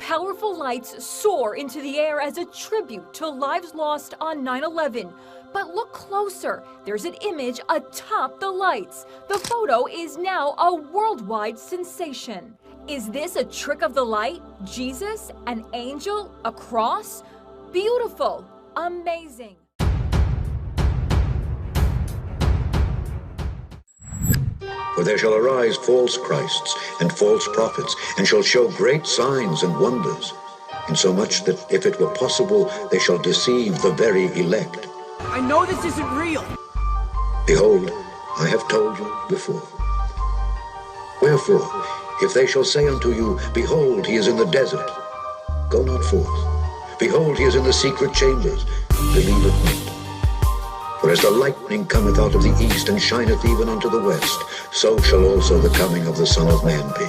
powerful lights soar into the air as a tribute to lives lost on 9/11. But look closer. There's an image atop the lights. The photo is now a worldwide sensation. Is this a trick of the light? Jesus? An angel? A cross? Beautiful. Amazing. For there shall arise false Christs and false prophets, and shall show great signs and wonders, insomuch that if it were possible, they shall deceive the very elect. I know this isn't real. Behold, I have told you before. Wherefore, if they shall say unto you, Behold, he is in the desert, go not forth. Behold, he is in the secret chambers, believe it not. For as the lightning cometh out of the east, and shineth even unto the west, so shall also the coming of the Son of Man be.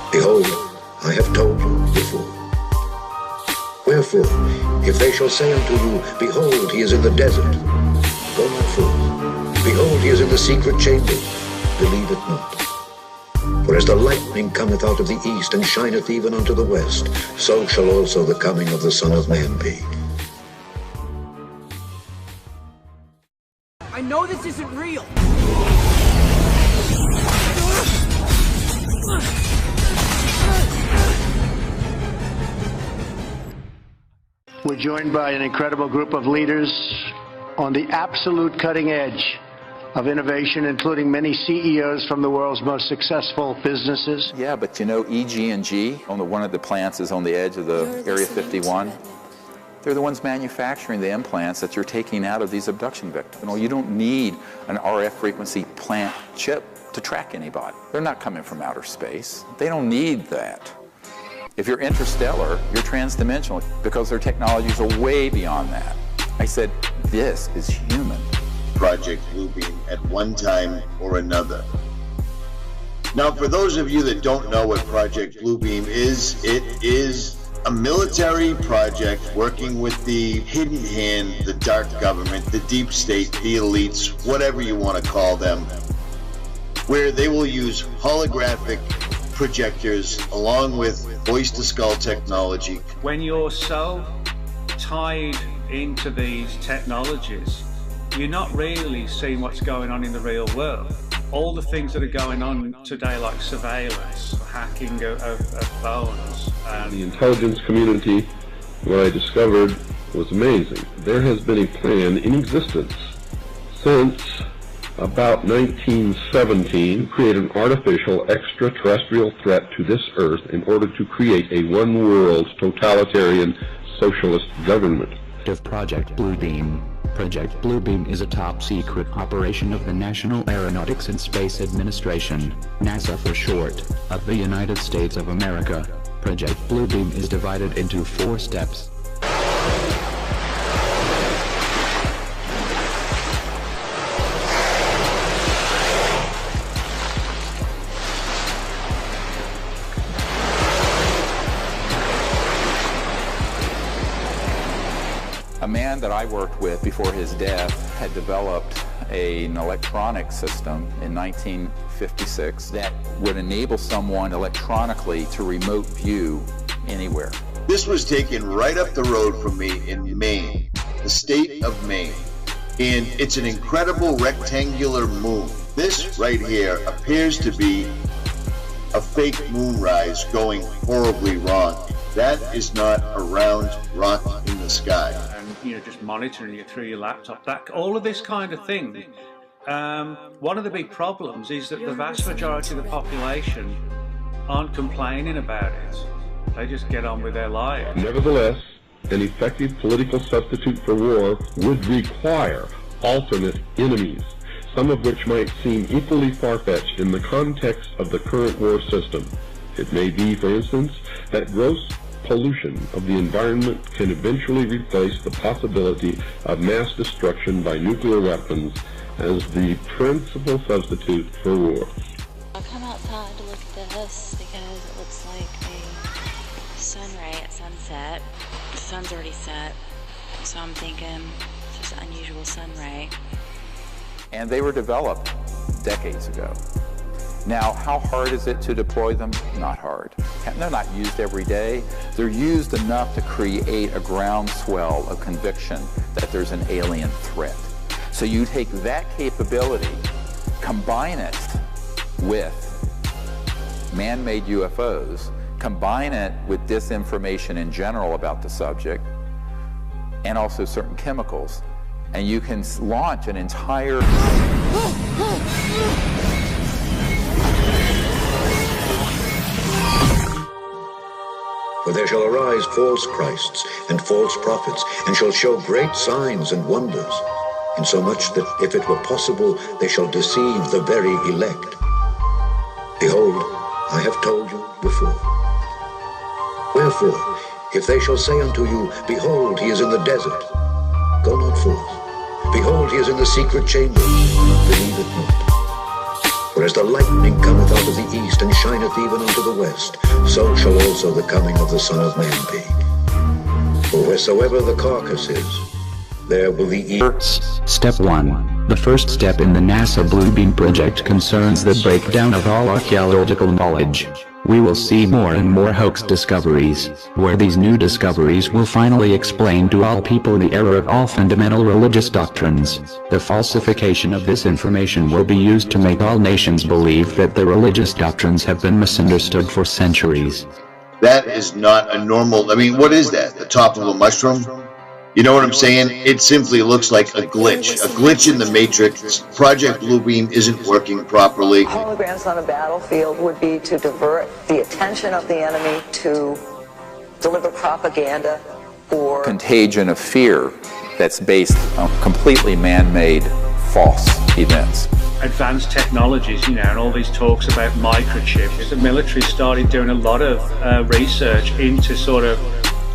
Behold, I have told you before. Wherefore, if they shall say unto you, Behold, he is in the desert, go not forth. Behold, he is in the secret chambers, believe it not. For as the lightning cometh out of the east, and shineth even unto the west, so shall also the coming of the Son of Man be. I know this isn't real. We're joined by an incredible group of leaders on the absolute cutting edge of innovation, including many CEOs from the world's most successful businesses. Yeah, but you know, EG&G, one of the plants is on the edge of the Area 51. They're the ones manufacturing the implants that you're taking out of these abduction victims. You don't need an RF frequency plant chip to track anybody. They're not coming from outer space. They don't need that. If you're interstellar, you're transdimensional, because their technologies are way beyond that. I said, this is human. Project Bluebeam at one time or another. Now, for those of you that don't know what Project Bluebeam is, it is a military project working with the hidden hand, the dark government, the deep state, the elites, whatever you want to call them, where they will use holographic projectors along with voice-to-skull technology. When you're so tied into these technologies, you're not really seeing what's going on in the real world. All the things that are going on today, like surveillance, hacking of phones. The intelligence community, what I discovered was amazing. There has been a plan in existence since about 1917, create an artificial extraterrestrial threat to this Earth in order to create a one-world totalitarian socialist government. Of Project Bluebeam. Project Bluebeam is a top-secret operation of the National Aeronautics and Space Administration, NASA for short, of the United States of America. Project Bluebeam is divided into 4 steps. A man that I worked with before his death had developed an electronic system in 1956 that would enable someone electronically to remote view anywhere. This was taken right up the road from me in Maine, the state of Maine. And it's an incredible rectangular moon. This right here appears to be a fake moonrise going horribly wrong. That is not a round rock in the sky. Just monitoring it through your laptop, all of this kind of thing. One of the big problems is that the vast majority of the population aren't complaining about it. They just get on with their lives. Nevertheless, an effective political substitute for war would require alternate enemies, some of which might seem equally far-fetched in the context of the current war system. It may be, for instance, that gross pollution of the environment can eventually replace the possibility of mass destruction by nuclear weapons as the principal substitute for war. I'll come outside to look at this because it looks like a sun ray at sunset. The sun's already set, so I'm thinking it's just an unusual sun ray. And they were developed decades ago. Now, how hard is it to deploy them? Not hard. They're not used every day. They're used enough to create a groundswell of conviction that there's an alien threat. So you take that capability, combine it with man-made UFOs, combine it with disinformation in general about the subject, and also certain chemicals, and you can launch an entire... For there shall arise false Christs and false prophets, and shall show great signs and wonders, insomuch that if it were possible, they shall deceive the very elect. Behold, I have told you before. Wherefore, if they shall say unto you, Behold, he is in the desert, go not forth. Behold, he is in the secret chamber, believe it not. For as the lightning cometh out of the east, and shineth even unto the west, so shall also the coming of the Son of Man be. For wheresoever the carcass is, there will the eagle. Step 1. The first step in the NASA Bluebeam project concerns the breakdown of all archaeological knowledge. We will see more and more hoax discoveries, where these new discoveries will finally explain to all people the error of all fundamental religious doctrines. The falsification of this information will be used to make all nations believe that the religious doctrines have been misunderstood for centuries. That is not a normal, I mean, what is that? The top of a mushroom? You know what I'm saying? It simply looks like a glitch in the matrix. Project Bluebeam isn't working properly. Holograms on a battlefield would be to divert the attention of the enemy, to deliver propaganda or contagion of fear that's based on completely man-made false events. Advanced technologies, you know, and all these talks about microchips. The military started doing a lot of research into sort of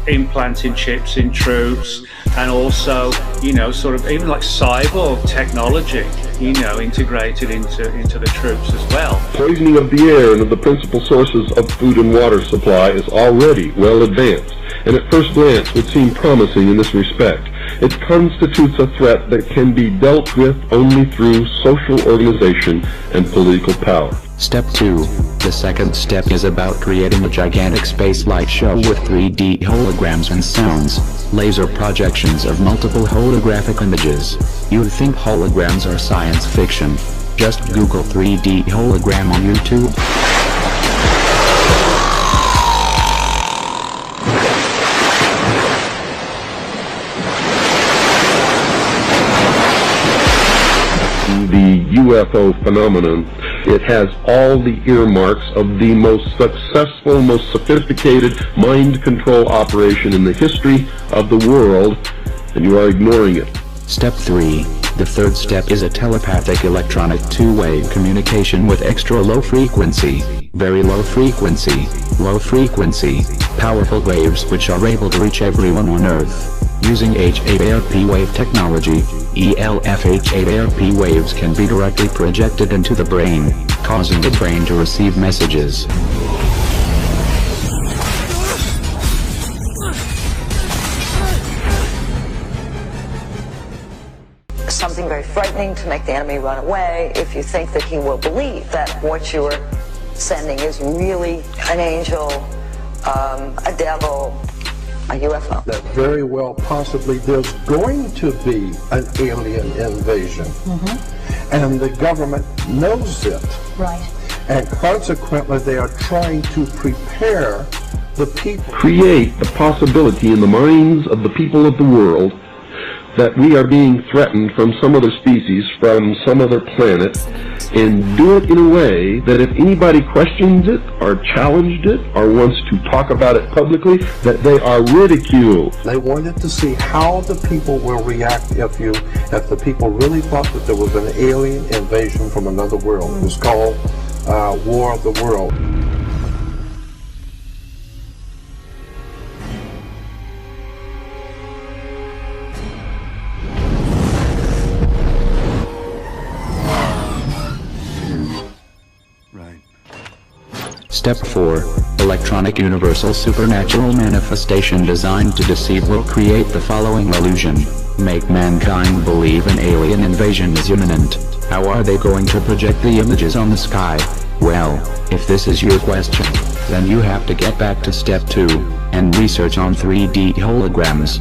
implanting chips in troops, and also, you know, sort of even like cyborg technology, you know, integrated into the troops as well. Poisoning of the air and of the principal sources of food and water supply is already well advanced, and at first glance would seem promising in this respect. It constitutes a threat that can be dealt with only through social organization and political power. Step 2. The second step is about creating a gigantic space light show with 3D holograms and sounds, laser projections of multiple holographic images. You'd think holograms are science fiction. Just Google 3D hologram on YouTube. The UFO phenomenon, it has all the earmarks of the most successful, most sophisticated mind control operation in the history of the world, and you are ignoring it. Step 3. The third step is a telepathic electronic two-way communication with extra low frequency, very low frequency, powerful waves which are able to reach everyone on Earth. Using H8ARP wave technology, ELF H8ARP waves can be directly projected into the brain, causing the brain to receive messages. something very frightening to make the enemy run away if you think that he will believe that what you're sending is really an angel, a devil, a UFO. That very well possibly there's going to be an alien invasion. And the government knows it. Right. And consequently they are trying to prepare the people. Create the possibility in the minds of the people of the world that we are being threatened from some other species, from some other planet, and do it in a way that if anybody questions it or challenged it or wants to talk about it publicly, that they are ridiculed. They wanted to see how the people will react if the people really thought that there was an alien invasion from another world. It was called War of the World. Step 4. Electronic universal supernatural manifestation designed to deceive will create the following illusion. Make mankind believe an alien invasion is imminent. How are they going to project the images on the sky? Well, if this is your question, then you have to get back to step 2, and research on 3D holograms.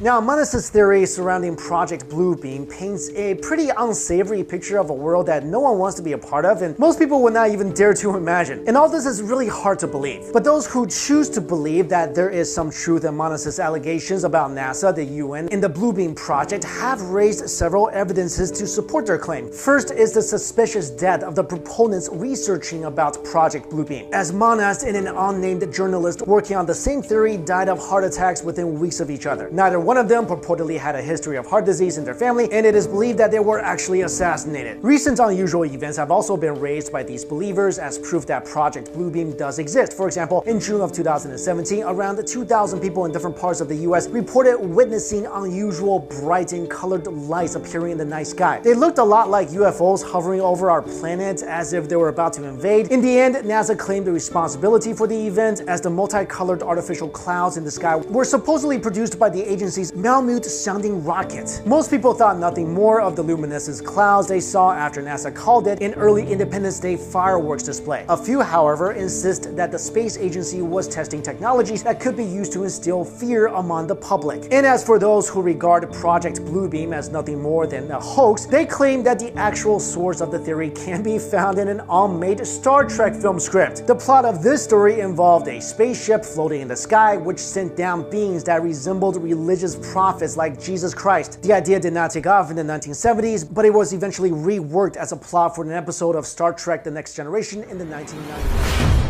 Now, Manas's theory surrounding Project Bluebeam paints a pretty unsavory picture of a world that no one wants to be a part of, and most people would not even dare to imagine. And all this is really hard to believe. But those who choose to believe that there is some truth in Manas's allegations about NASA, the UN, and the Bluebeam project have raised several evidences to support their claim. First is the suspicious death of the proponents researching about Project Bluebeam, as Manas and an unnamed journalist working on the same theory died of heart attacks within weeks of each other. Neither one of them purportedly had a history of heart disease in their family, and it is believed that they were actually assassinated. Recent unusual events have also been raised by these believers as proof that Project Bluebeam does exist. For example, in June of 2017, around 2,000 people in different parts of the US reported witnessing unusual bright and colored lights appearing in the night sky. They looked a lot like UFOs hovering over our planet as if they were about to invade. In the end, NASA claimed the responsibility for the event, as the multicolored artificial clouds in the sky were supposedly produced by the agency's Malamute-sounding rocket. Most people thought nothing more of the luminescent clouds they saw after NASA called it an early Independence Day fireworks display. A few, however, insist that the space agency was testing technologies that could be used to instill fear among the public. And as for those who regard Project Bluebeam as nothing more than a hoax, they claim that the actual source of the theory can be found in an unmade Star Trek film script. The plot of this story involved a spaceship floating in the sky which sent down beings that resembled religious prophets like Jesus Christ. The idea did not take off in the 1970s, but it was eventually reworked as a plot for an episode of Star Trek: The Next Generation in the 1990s.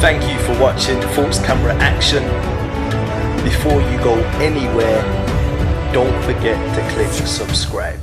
Thank you for watching Thoughts Camera Action. Before you go anywhere, don't forget to click subscribe.